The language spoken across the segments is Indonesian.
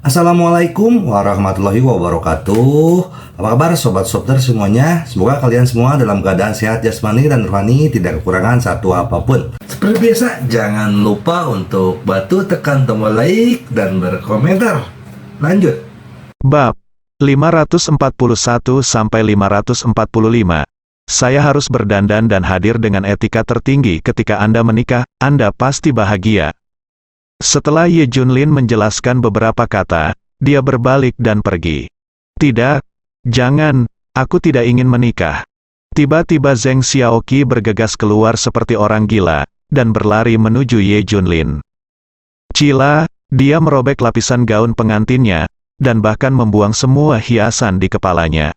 Assalamualaikum warahmatullahi wabarakatuh. Apa kabar sobat Softer semuanya? Semoga kalian semua dalam keadaan sehat jasmani dan rohani, tidak kekurangan satu apapun. Seperti biasa, jangan lupa untuk bantu tekan tombol like dan berkomentar. Lanjut. Bab 541 sampai 545. Saya harus berdandan dan hadir dengan etika tertinggi ketika Anda menikah, Anda pasti bahagia. Setelah Ye Junlin menjelaskan beberapa kata, dia berbalik dan pergi. Tidak, jangan, aku tidak ingin menikah. Tiba-tiba Zheng Xiaoqi bergegas keluar seperti orang gila, dan berlari menuju Ye Junlin. Cila, dia merobek lapisan gaun pengantinnya, dan bahkan membuang semua hiasan di kepalanya.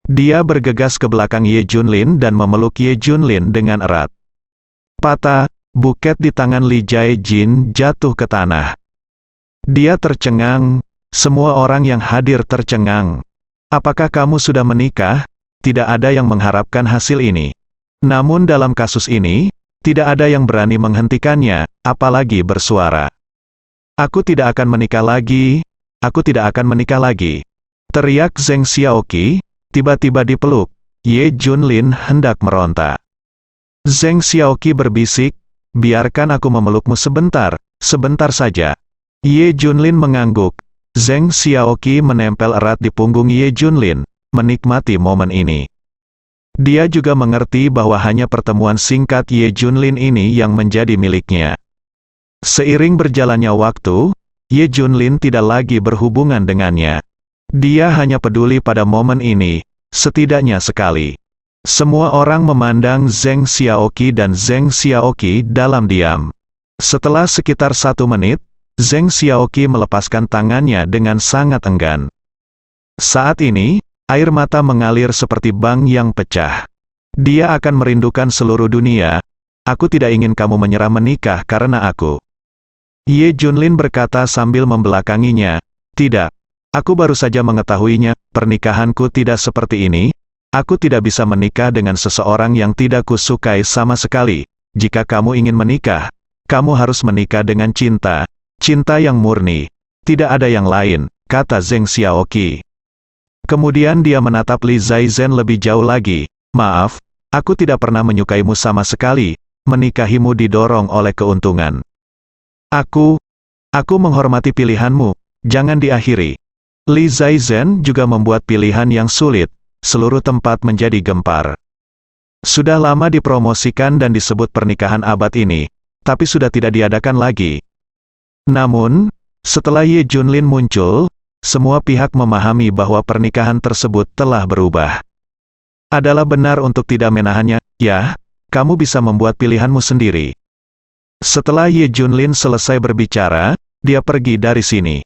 Dia bergegas ke belakang Ye Junlin dan memeluk Ye Junlin dengan erat. Patah, buket di tangan Li Jae-jin jatuh ke tanah. Dia tercengang, semua orang yang hadir tercengang. Apakah kamu sudah menikah? Tidak ada yang mengharapkan hasil ini. Namun dalam kasus ini, tidak ada yang berani menghentikannya, apalagi bersuara. Aku tidak akan menikah lagi, aku tidak akan menikah lagi. Teriak Zheng Xiaoqi, tiba-tiba dipeluk, Ye Junlin hendak meronta. Zheng Xiaoqi berbisik, biarkan aku memelukmu sebentar, sebentar saja. Ye Junlin mengangguk. Zheng Xiaoqi menempel erat di punggung Ye Junlin, menikmati momen ini. Dia juga mengerti bahwa hanya pertemuan singkat Ye Junlin ini yang menjadi miliknya. Seiring berjalannya waktu, Ye Junlin tidak lagi berhubungan dengannya. Dia hanya peduli pada momen ini, setidaknya sekali. Semua orang memandang Zheng Xiaoqi dan Zheng Xiaoqi dalam diam. Setelah sekitar 1 menit, Zheng Xiaoqi melepaskan tangannya dengan sangat enggan. Saat ini, air mata mengalir seperti bank yang pecah. Dia akan merindukan seluruh dunia. Aku tidak ingin kamu menyerah menikah karena aku. Ye Junlin berkata sambil membelakanginya. Tidak. Aku baru saja mengetahuinya, pernikahanku tidak seperti ini. Aku tidak bisa menikah dengan seseorang yang tidak kusukai sama sekali. Jika kamu ingin menikah, kamu harus menikah dengan cinta. Cinta yang murni. Tidak ada yang lain, kata Zheng Xiaoqi. Kemudian dia menatap Li Zaizhen lebih jauh lagi. Maaf, aku tidak pernah menyukaimu sama sekali. Menikahimu didorong oleh keuntungan. Aku menghormati pilihanmu. Jangan diakhiri. Li Zaizhen juga membuat pilihan yang sulit. Seluruh tempat menjadi gempar. Sudah lama dipromosikan dan disebut pernikahan abad ini, tapi sudah tidak diadakan lagi. Namun, setelah Ye Junlin muncul, semua pihak memahami bahwa pernikahan tersebut telah berubah. Adalah benar untuk tidak menahannya, ya, kamu bisa membuat pilihanmu sendiri. Setelah Ye Junlin selesai berbicara, dia pergi dari sini.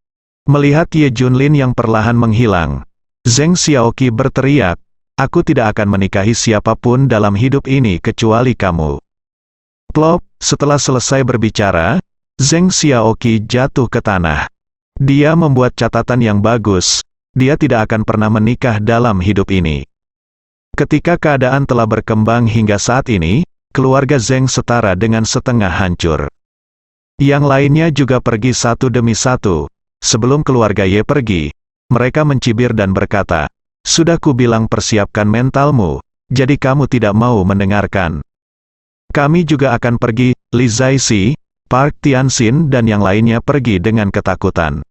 Melihat Ye Junlin yang perlahan menghilang, Zheng Xiaoqi berteriak, aku tidak akan menikahi siapapun dalam hidup ini kecuali kamu. Plop, setelah selesai berbicara, Zheng Xiaoqi jatuh ke tanah. Dia membuat catatan yang bagus, dia tidak akan pernah menikah dalam hidup ini. Ketika keadaan telah berkembang hingga saat ini, keluarga Zheng setara dengan setengah hancur. Yang lainnya juga pergi satu demi satu. Sebelum keluarga Ye pergi, mereka mencibir dan berkata, sudah kubilang persiapkan mentalmu, jadi kamu tidak mau mendengarkan. Kami juga akan pergi, Li Zaisi, Park Tianxin dan yang lainnya pergi dengan ketakutan.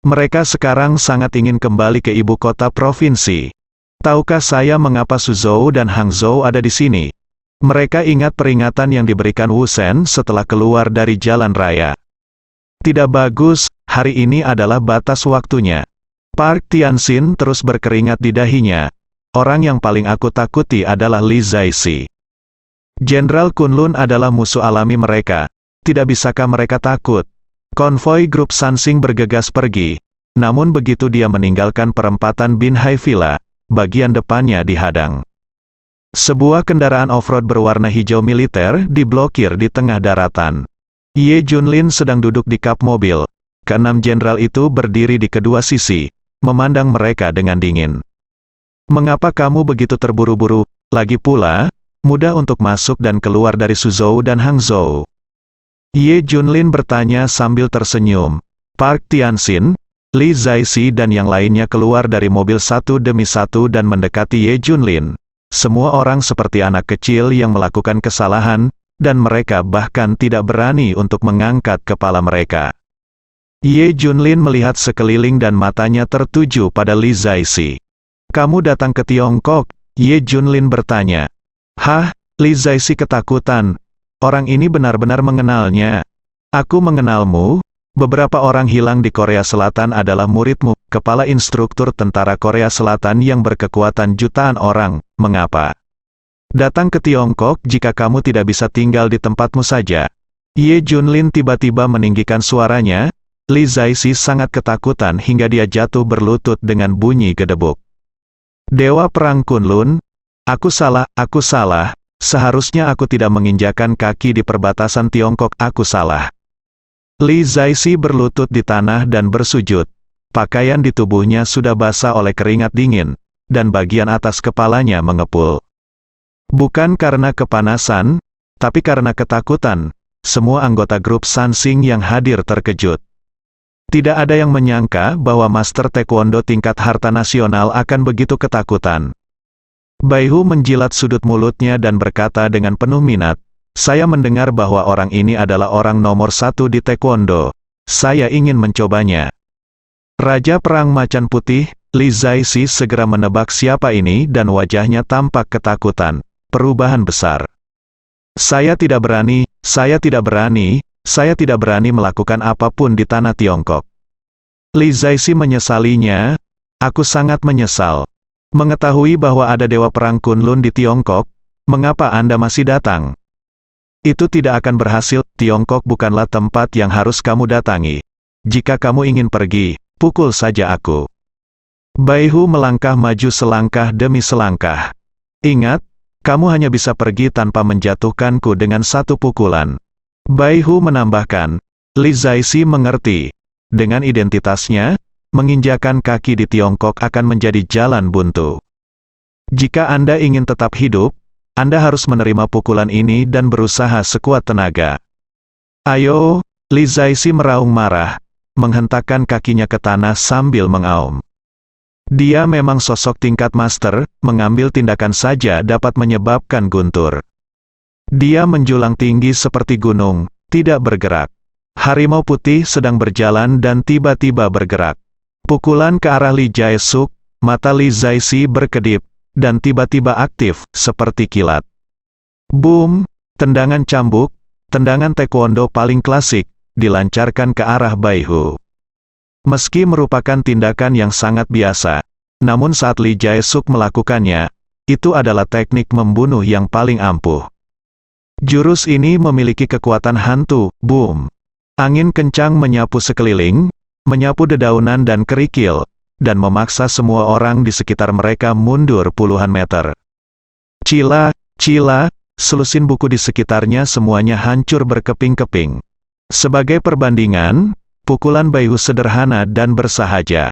Mereka sekarang sangat ingin kembali ke ibu kota provinsi. Tahukah saya mengapa Suzhou dan Hangzhou ada di sini? Mereka ingat peringatan yang diberikan Wu Shen setelah keluar dari jalan raya. Tidak bagus, hari ini adalah batas waktunya. Park Tianxin terus berkeringat di dahinya. Orang yang paling aku takuti adalah Li Zaisi. Jenderal Kunlun adalah musuh alami mereka. Tidak bisakah mereka takut? Konvoi grup Sansing bergegas pergi. Namun begitu dia meninggalkan perempatan Binhai Villa, bagian depannya dihadang. Sebuah kendaraan off-road berwarna hijau militer diblokir di tengah daratan. Ye Junlin sedang duduk di kap mobil. Keenam jenderal itu berdiri di kedua sisi, memandang mereka dengan dingin. Mengapa kamu begitu terburu-buru? Lagi pula, mudah untuk masuk dan keluar dari Suzhou dan Hangzhou. Ye Junlin bertanya sambil tersenyum. Park Tianxin, Li Zhaixi dan yang lainnya keluar dari mobil satu demi satu dan mendekati Ye Junlin. Semua orang seperti anak kecil yang melakukan kesalahan, dan mereka bahkan tidak berani untuk mengangkat kepala mereka. Ye Junlin melihat sekeliling dan matanya tertuju pada Li Zhaixi. "Kamu datang ke Tiongkok?" Ye Junlin bertanya. "Hah?" Li Zhaixi ketakutan. Orang ini benar-benar mengenalnya. "Aku mengenalmu. Beberapa orang hilang di Korea Selatan adalah muridmu, kepala instruktur tentara Korea Selatan yang berkekuatan jutaan orang. Mengapa datang ke Tiongkok jika kamu tidak bisa tinggal di tempatmu saja?" Ye Junlin tiba-tiba meninggikan suaranya. Li Zhaixi sangat ketakutan hingga dia jatuh berlutut dengan bunyi gedebuk. "Dewa Perang Kunlun, aku salah, seharusnya aku tidak menginjakan kaki di perbatasan Tiongkok, aku salah." Li Zhaixi berlutut di tanah dan bersujud. Pakaian di tubuhnya sudah basah oleh keringat dingin, dan bagian atas kepalanya mengepul. Bukan karena kepanasan, tapi karena ketakutan. Semua anggota grup Sansing yang hadir terkejut. Tidak ada yang menyangka bahwa Master Taekwondo tingkat harta nasional akan begitu ketakutan. Baihu menjilat sudut mulutnya dan berkata dengan penuh minat, "Saya mendengar bahwa orang ini adalah orang nomor 1 di Taekwondo. Saya ingin mencobanya." Raja Perang Macan Putih, Li Zhaixi segera menebak siapa ini dan wajahnya tampak ketakutan. Perubahan besar. Saya tidak berani melakukan apapun di tanah Tiongkok." Li Zhaixi menyesalinya. "Aku sangat menyesal. Mengetahui bahwa ada Dewa Perang Kunlun di Tiongkok, mengapa Anda masih datang? Itu tidak akan berhasil, Tiongkok bukanlah tempat yang harus kamu datangi. Jika kamu ingin pergi, pukul saja aku." Baihu melangkah maju selangkah demi selangkah. "Ingat, kamu hanya bisa pergi tanpa menjatuhkanku dengan satu pukulan." Baihu menambahkan, Li Zhaixi mengerti. Dengan identitasnya, menginjakan kaki di Tiongkok akan menjadi jalan buntu. Jika Anda ingin tetap hidup, Anda harus menerima pukulan ini dan berusaha sekuat tenaga. "Ayo!" Li Zhaixi meraung marah, menghentakkan kakinya ke tanah sambil mengaum. Dia memang sosok tingkat master, mengambil tindakan saja dapat menyebabkan guntur. Dia menjulang tinggi seperti gunung, tidak bergerak. Harimau putih sedang berjalan dan tiba-tiba bergerak. Pukulan ke arah Li Jae-suk, mata Li Zhaixi berkedip, dan tiba-tiba aktif, seperti kilat. Boom! Tendangan cambuk, tendangan taekwondo paling klasik, dilancarkan ke arah Baihu. Meski merupakan tindakan yang sangat biasa, namun saat Li Jae-suk melakukannya, itu adalah teknik membunuh yang paling ampuh. Jurus ini memiliki kekuatan hantu, boom! Angin kencang menyapu sekeliling, menyapu dedaunan dan kerikil, dan memaksa semua orang di sekitar mereka mundur puluhan meter. Cila, selusin buku di sekitarnya semuanya hancur berkeping-keping. Sebagai perbandingan, pukulan Baihu sederhana dan bersahaja.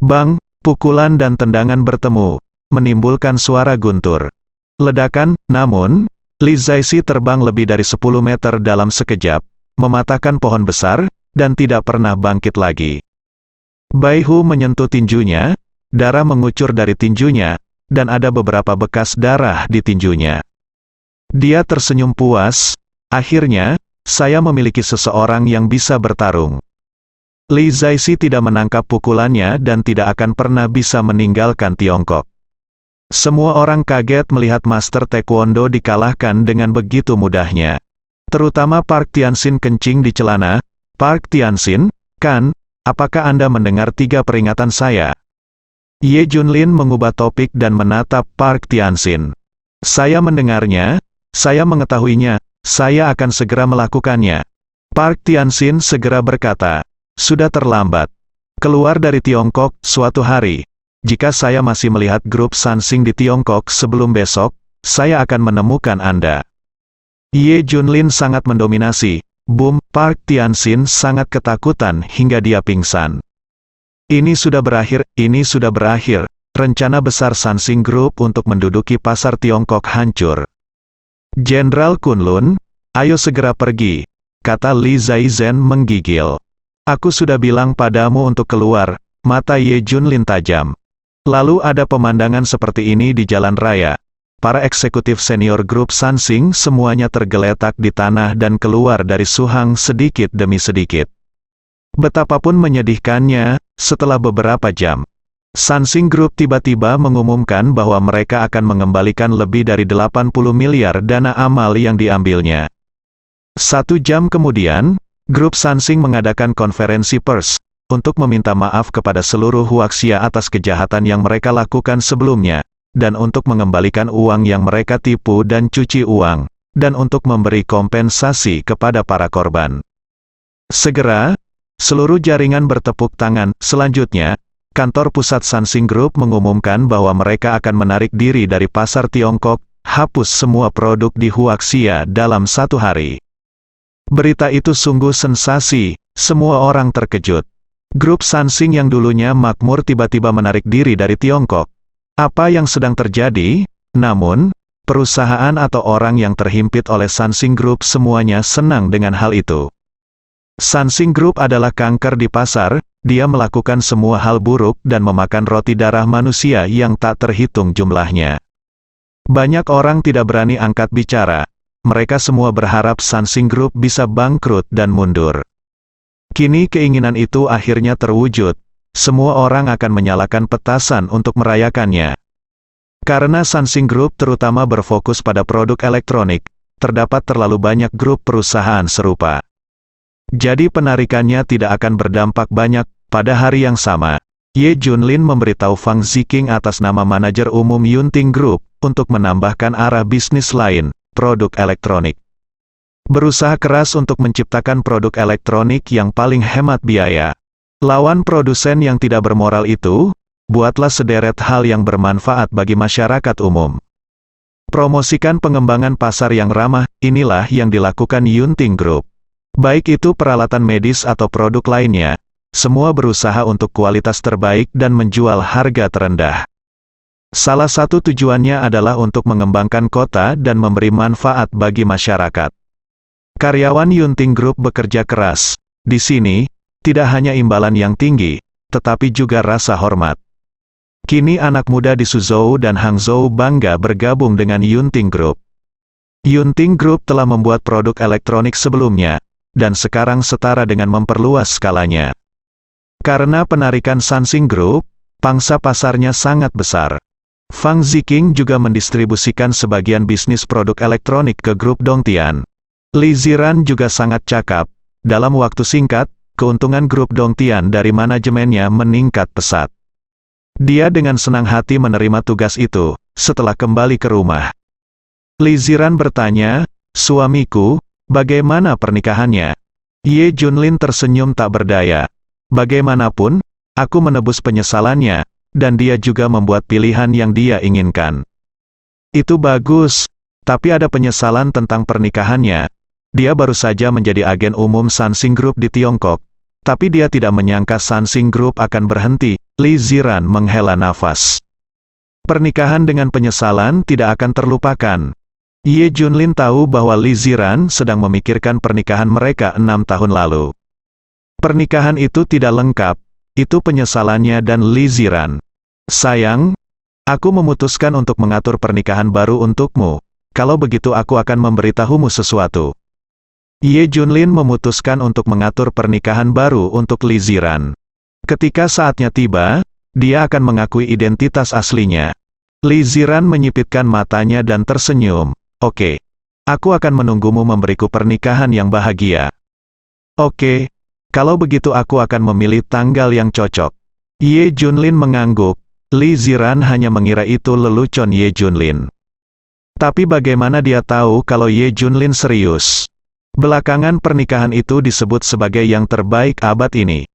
Bang, pukulan dan tendangan bertemu, menimbulkan suara guntur. Ledakan, namun, Li Zhaixi terbang lebih dari 10 meter dalam sekejap, mematahkan pohon besar, dan tidak pernah bangkit lagi. Baihu menyentuh tinjunya, darah mengucur dari tinjunya, dan ada beberapa bekas darah di tinjunya. Dia tersenyum puas. "Akhirnya, saya memiliki seseorang yang bisa bertarung." Li Zhaixi tidak menangkap pukulannya dan tidak akan pernah bisa meninggalkan Tiongkok. Semua orang kaget melihat Master Taekwondo dikalahkan dengan begitu mudahnya. Terutama Park Tianxin kencing di celana. "Park Tianxin, kan, apakah Anda mendengar 3 peringatan saya?" Ye Junlin mengubah topik dan menatap Park Tianxin. "Saya mendengarnya, saya mengetahuinya, saya akan segera melakukannya." Park Tianxin segera berkata, "Sudah terlambat. Keluar dari Tiongkok suatu hari. Jika saya masih melihat grup Sansing di Tiongkok sebelum besok, saya akan menemukan Anda." Ye Junlin sangat mendominasi. Boom! Park Tianxin sangat ketakutan hingga dia pingsan. Ini sudah berakhir. Rencana besar Sansing Group untuk menduduki pasar Tiongkok hancur. "Jenderal Kunlun, ayo segera pergi," kata Li Zhaixi menggigil. Aku sudah bilang padamu untuk keluar, mata Ye Junlin tajam. Lalu ada pemandangan seperti ini di jalan raya. Para eksekutif senior grup Sansing semuanya tergeletak di tanah dan keluar dari Suhang sedikit demi sedikit. Betapapun menyedihkannya, setelah beberapa jam, Sansing Group tiba-tiba mengumumkan bahwa mereka akan mengembalikan lebih dari 80 miliar dana amal yang diambilnya. 1 jam kemudian, grup Sansing mengadakan konferensi pers untuk meminta maaf kepada seluruh Huaxia atas kejahatan yang mereka lakukan sebelumnya, dan untuk mengembalikan uang yang mereka tipu dan cuci uang, dan untuk memberi kompensasi kepada para korban. Segera, seluruh jaringan bertepuk tangan. Selanjutnya, kantor pusat Sansing Group mengumumkan bahwa mereka akan menarik diri dari pasar Tiongkok, hapus semua produk di Huaxia dalam 1 hari. Berita itu sungguh sensasi, semua orang terkejut. Grup Sansing yang dulunya makmur tiba-tiba menarik diri dari Tiongkok. Apa yang sedang terjadi? Namun, perusahaan atau orang yang terhimpit oleh Sansing Group semuanya senang dengan hal itu. Sansing Group adalah kanker di pasar, dia melakukan semua hal buruk dan memakan roti darah manusia yang tak terhitung jumlahnya. Banyak orang tidak berani angkat bicara. Mereka semua berharap Sansing Group bisa bangkrut dan mundur. Kini keinginan itu akhirnya terwujud. Semua orang akan menyalakan petasan untuk merayakannya. Karena Sansing Group terutama berfokus pada produk elektronik, terdapat terlalu banyak grup perusahaan serupa. Jadi penarikannya tidak akan berdampak banyak. Pada hari yang sama, Ye Junlin memberitahu Fang Ziqing atas nama manajer umum Yunting Group untuk menambahkan arah bisnis lain, produk elektronik. Berusaha keras untuk menciptakan produk elektronik yang paling hemat biaya. Lawan produsen yang tidak bermoral itu, buatlah sederet hal yang bermanfaat bagi masyarakat umum. Promosikan pengembangan pasar yang ramah, inilah yang dilakukan Yunting Group. Baik itu peralatan medis atau produk lainnya, semua berusaha untuk kualitas terbaik dan menjual harga terendah. Salah satu tujuannya adalah untuk mengembangkan kota dan memberi manfaat bagi masyarakat. Karyawan Yunting Group bekerja keras. Di sini, tidak hanya imbalan yang tinggi, tetapi juga rasa hormat. Kini anak muda di Suzhou dan Hangzhou bangga bergabung dengan Yunting Group. Yunting Group telah membuat produk elektronik sebelumnya, dan sekarang setara dengan memperluas skalanya. Karena penarikan Sansing Group, pangsa pasarnya sangat besar. Fang Ziqing juga mendistribusikan sebagian bisnis produk elektronik ke grup Dongtian. Li Ziran juga sangat cakap. Dalam waktu singkat, keuntungan grup Dongtian dari manajemennya meningkat pesat. Dia dengan senang hati menerima tugas itu, setelah kembali ke rumah. Li Ziran bertanya, "Suamiku, bagaimana pernikahannya?" Ye Junlin tersenyum tak berdaya. "Bagaimanapun, aku menebus penyesalannya, dan dia juga membuat pilihan yang dia inginkan." "Itu bagus, tapi ada penyesalan tentang pernikahannya. Dia baru saja menjadi agen umum Sansing Group di Tiongkok, tapi dia tidak menyangka Sansing Group akan berhenti." Li Ziran menghela nafas. Pernikahan dengan penyesalan tidak akan terlupakan. Ye Junlin tahu bahwa Li Ziran sedang memikirkan pernikahan mereka 6 tahun lalu. Pernikahan itu tidak lengkap, itu penyesalannya dan Li Ziran. "Sayang, aku memutuskan untuk mengatur pernikahan baru untukmu. Kalau begitu aku akan memberitahumu sesuatu." Ye Junlin memutuskan untuk mengatur pernikahan baru untuk Li Ziran. Ketika saatnya tiba, dia akan mengakui identitas aslinya. Li Ziran menyipitkan matanya dan tersenyum. "Oke, aku akan menunggumu memberiku pernikahan yang bahagia." "Oke, kalau begitu aku akan memilih tanggal yang cocok." Ye Junlin mengangguk. Li Ziran hanya mengira itu lelucon Ye Junlin. Tapi bagaimana dia tahu kalau Ye Junlin serius? Belakangan pernikahan itu disebut sebagai yang terbaik abad ini.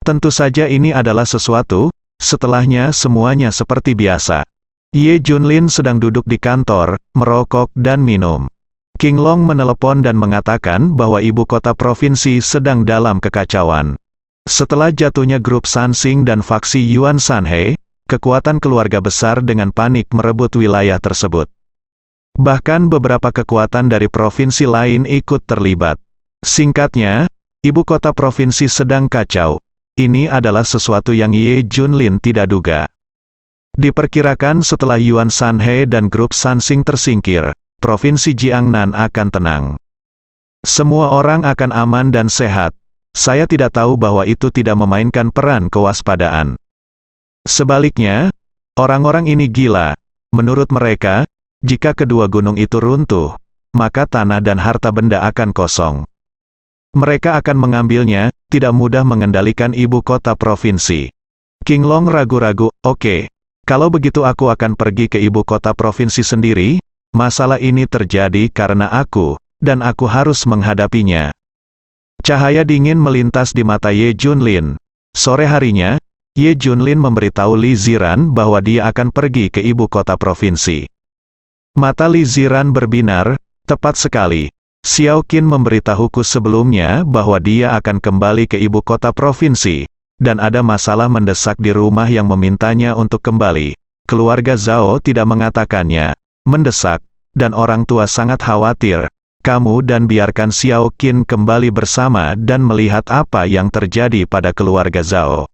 Tentu saja ini adalah sesuatu, setelahnya semuanya seperti biasa. Ye Junlin sedang duduk di kantor, merokok dan minum. King Long menelepon dan mengatakan bahwa ibu kota provinsi sedang dalam kekacauan. Setelah jatuhnya grup Sansing dan faksi Yuan Sanhe, kekuatan keluarga besar dengan panik merebut wilayah tersebut. Bahkan beberapa kekuatan dari provinsi lain ikut terlibat. Singkatnya, Ibu kota provinsi sedang kacau. Ini adalah sesuatu yang Ye Junlin tidak duga. Diperkirakan setelah Yuan Sanhe dan grup Sansing tersingkir, provinsi Jiangnan akan tenang. Semua orang akan aman dan sehat. Saya tidak tahu bahwa itu tidak memainkan peran kewaspadaan. Sebaliknya, orang-orang ini gila. Menurut mereka, jika kedua gunung itu runtuh, maka tanah dan harta benda akan kosong. Mereka akan mengambilnya, tidak mudah mengendalikan ibu kota provinsi. King Long ragu-ragu, oke, kalau begitu aku akan pergi ke ibu kota provinsi sendiri, masalah ini terjadi karena aku, dan aku harus menghadapinya. Cahaya dingin melintas di mata Ye Junlin. Sore harinya, Ye Junlin memberitahu Li Ziran bahwa dia akan pergi ke ibu kota provinsi. Mata Li Ziran berbinar, tepat sekali. Xiao Qin memberitahuku sebelumnya bahwa dia akan kembali ke ibu kota provinsi, dan ada masalah mendesak di rumah yang memintanya untuk kembali. Keluarga Zhao tidak mengatakannya, mendesak, dan orang tua sangat khawatir. Kamu dan biarkan Xiao Qin kembali bersama dan melihat apa yang terjadi pada keluarga Zhao.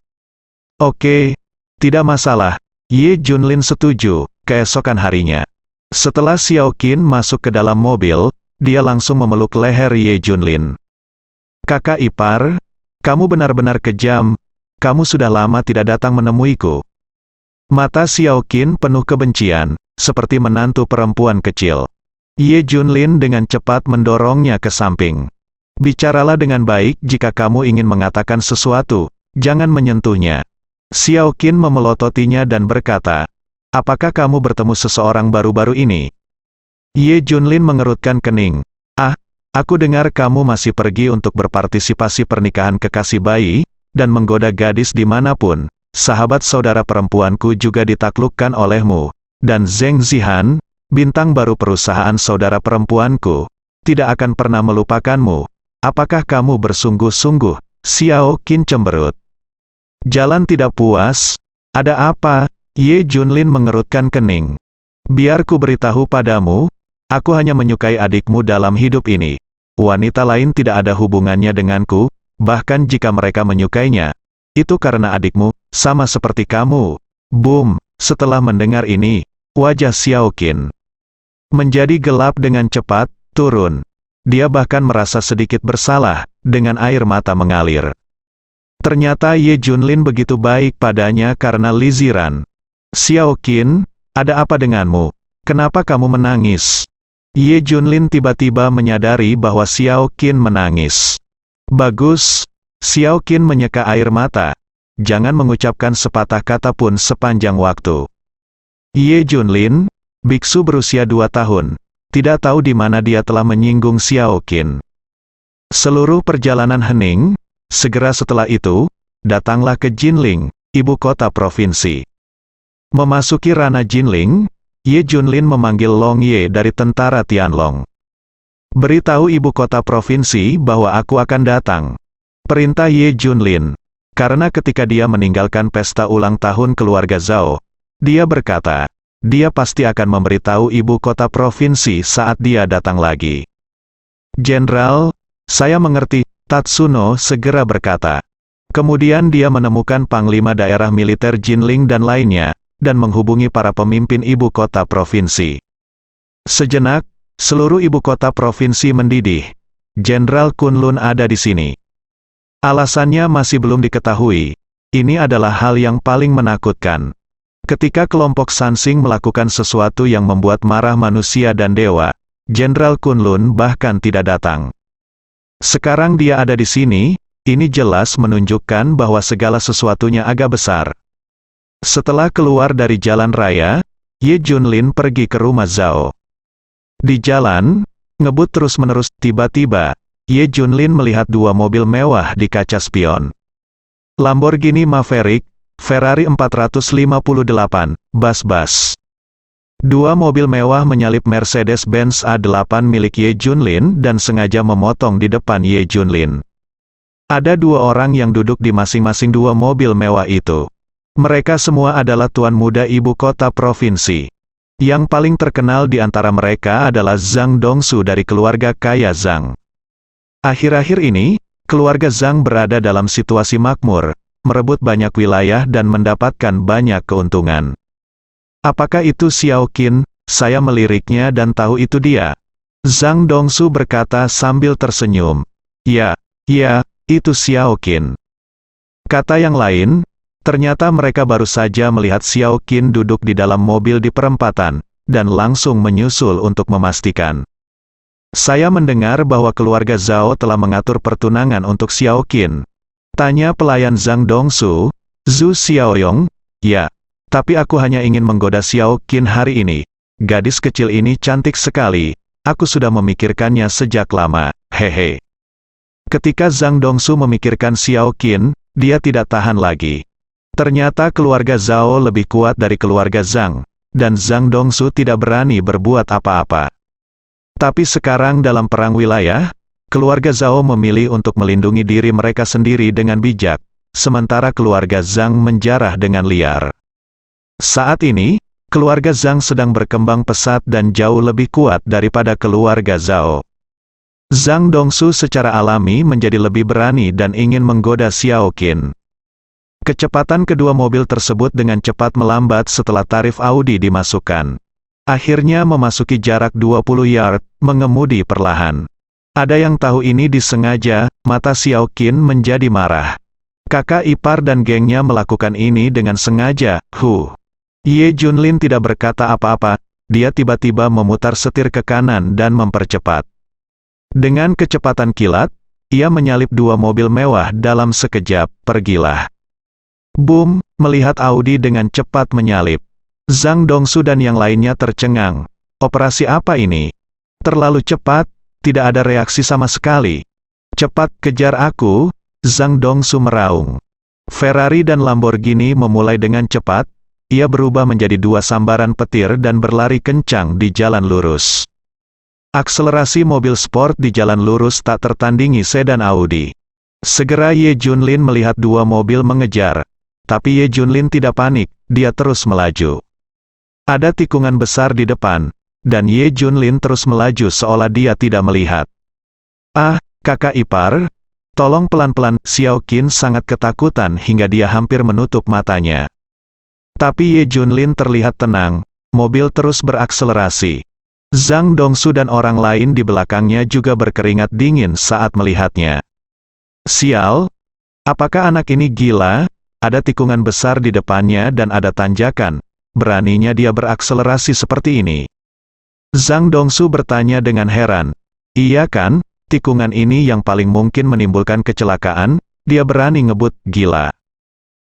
Oke, tidak masalah. Ye Junlin setuju. Keesokan harinya, setelah Xiao Qin masuk ke dalam mobil, dia langsung memeluk leher Ye Junlin. Kakak ipar, kamu benar-benar kejam. Kamu sudah lama tidak datang menemuiku. Mata Xiao Qin penuh kebencian, seperti menantu perempuan kecil. Ye Junlin dengan cepat mendorongnya ke samping. Bicaralah dengan baik jika kamu ingin mengatakan sesuatu, jangan menyentuhnya. Xiao Qin memelototinya dan berkata, apakah kamu bertemu seseorang baru-baru ini? Ye Junlin mengerutkan kening. Aku dengar kamu masih pergi untuk berpartisipasi pernikahan kekasih bayi, dan menggoda gadis dimanapun. Sahabat saudara perempuanku juga ditaklukkan olehmu. Dan Zheng Zihan, bintang baru perusahaan saudara perempuanku, tidak akan pernah melupakanmu. Apakah kamu bersungguh-sungguh? Xiao Qin cemberut. Jalan tidak puas. Ada apa? Ye Junlin mengerutkan kening. Biar ku beritahu padamu, aku hanya menyukai adikmu dalam hidup ini. Wanita lain tidak ada hubungannya denganku, bahkan jika mereka menyukainya, itu karena adikmu, sama seperti kamu. Boom! Setelah mendengar ini, wajah Xiao Qin menjadi gelap dengan cepat, turun. Dia bahkan merasa sedikit bersalah, dengan air mata mengalir. Ternyata Ye Junlin begitu baik padanya karena Li Ziran. Xiao Qin, ada apa denganmu? Kenapa kamu menangis? Ye Junlin tiba-tiba menyadari bahwa Xiao Qin menangis. Bagus. Xiao Qin menyeka air mata. Jangan mengucapkan sepatah kata pun sepanjang waktu. Ye Junlin, biksu berusia 2 tahun, tidak tahu di mana dia telah menyinggung Xiao Qin. Seluruh perjalanan hening. Segera setelah itu, datanglah ke Jinling, ibu kota provinsi. Memasuki ranah Jinling, Ye Junlin memanggil Long Ye dari tentara Tianlong. Beritahu ibu kota provinsi bahwa aku akan datang. Perintah Ye Junlin. Karena ketika dia meninggalkan pesta ulang tahun keluarga Zhao, dia berkata, dia pasti akan memberitahu ibu kota provinsi saat dia datang lagi. Jenderal, saya mengerti, Tatsuno segera berkata. Kemudian dia menemukan Panglima Daerah Militer Jinling dan lainnya, dan menghubungi para pemimpin ibu kota provinsi. Sejenak, seluruh ibu kota provinsi mendidih. Jenderal Kunlun ada di sini. Alasannya masih belum diketahui. Ini adalah hal yang paling menakutkan. Ketika kelompok Sansing melakukan sesuatu yang membuat marah manusia dan dewa, Jenderal Kunlun bahkan tidak datang. Sekarang dia ada di sini, ini jelas menunjukkan bahwa segala sesuatunya agak besar. Setelah keluar dari jalan raya, Ye Junlin pergi ke rumah Zhao. Di jalan, ngebut terus-menerus, tiba-tiba, Ye Junlin melihat 2 mobil mewah di kaca spion. Lamborghini Maverick, Ferrari 458, bas-bas. 2 mobil mewah menyalip Mercedes-Benz A8 milik Ye Junlin dan sengaja memotong di depan Ye Junlin. Ada 2 orang yang duduk di masing-masing 2 mobil mewah itu. Mereka semua adalah tuan muda ibu kota provinsi. Yang paling terkenal di antara mereka adalah Zhang Dongsu dari keluarga kaya Zhang. Akhir-akhir ini, keluarga Zhang berada dalam situasi makmur, merebut banyak wilayah dan mendapatkan banyak keuntungan. Apakah itu Xiao Qin? Saya meliriknya dan tahu itu dia. Zhang Dongsu berkata sambil tersenyum. Ya, itu Xiao Qin. Kata yang lain, ternyata mereka baru saja melihat Xiao Qin duduk di dalam mobil di perempatan, dan langsung menyusul untuk memastikan. Saya mendengar bahwa keluarga Zhao telah mengatur pertunangan untuk Xiao Qin. Tanya pelayan Zhang Dongsu, Zhu Xiaoyong. Ya, tapi aku hanya ingin menggoda Xiao Qin hari ini. Gadis kecil ini cantik sekali, aku sudah memikirkannya sejak lama, hehe. Ketika Zhang Dongsu memikirkan Xiao Qin, dia tidak tahan lagi. Ternyata keluarga Zhao lebih kuat dari keluarga Zhang, dan Zhang Dongsu tidak berani berbuat apa-apa. Tapi sekarang dalam perang wilayah, keluarga Zhao memilih untuk melindungi diri mereka sendiri dengan bijak, sementara keluarga Zhang menjarah dengan liar. Saat ini, keluarga Zhang sedang berkembang pesat dan jauh lebih kuat daripada keluarga Zhao. Zhang Dongsu secara alami menjadi lebih berani dan ingin menggoda Xiao Qin. Kecepatan kedua mobil tersebut dengan cepat melambat setelah tarif Audi dimasukkan. Akhirnya memasuki jarak 20 yard, mengemudi perlahan. Ada yang tahu ini disengaja, mata Xiao Qin menjadi marah. Kakak ipar dan gengnya melakukan ini dengan sengaja, Ye Junlin tidak berkata apa-apa, dia tiba-tiba memutar setir ke kanan dan mempercepat. Dengan kecepatan kilat, ia menyalip dua mobil mewah dalam sekejap, pergilah. Boom, melihat Audi dengan cepat menyalip. Zhang Dongsu dan yang lainnya tercengang. Operasi apa ini? Terlalu cepat, tidak ada reaksi sama sekali. Cepat kejar aku, Zhang Dongsu meraung. Ferrari dan Lamborghini memulai dengan cepat, ia berubah menjadi dua sambaran petir dan berlari kencang di jalan lurus. Akselerasi mobil sport di jalan lurus tak tertandingi sedan Audi. Segera Ye Junlin melihat dua mobil mengejar. Tapi Ye Junlin tidak panik, dia terus melaju. Ada tikungan besar di depan, dan Ye Junlin terus melaju seolah dia tidak melihat. Ah, kakak ipar, tolong pelan-pelan. Xiao Qin sangat ketakutan hingga dia hampir menutup matanya. Tapi Ye Junlin terlihat tenang, mobil terus berakselerasi. Zhang Dongsu dan orang lain di belakangnya juga berkeringat dingin saat melihatnya. Sial, apakah anak ini gila? Ada tikungan besar di depannya dan ada tanjakan. Beraninya dia berakselerasi seperti ini. Zhang Dongsu bertanya dengan heran. Iya kan, tikungan ini yang paling mungkin menimbulkan kecelakaan, dia berani ngebut, gila.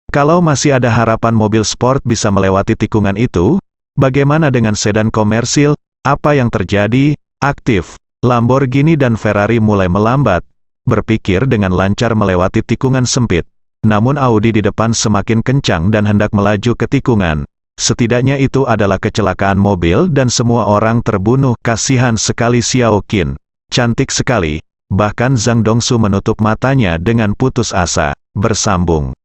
Kalau masih ada harapan mobil sport bisa melewati tikungan itu, bagaimana dengan sedan komersil? Apa yang terjadi? Aktif. Lamborghini dan Ferrari mulai melambat, berpikir dengan lancar melewati tikungan sempit. Namun Audi di depan semakin kencang dan hendak melaju ke tikungan. Setidaknya itu adalah kecelakaan mobil dan semua orang terbunuh. Kasihan sekali Xiao Qin. Cantik sekali. Bahkan Zhang Dongsu menutup matanya dengan putus asa. Bersambung.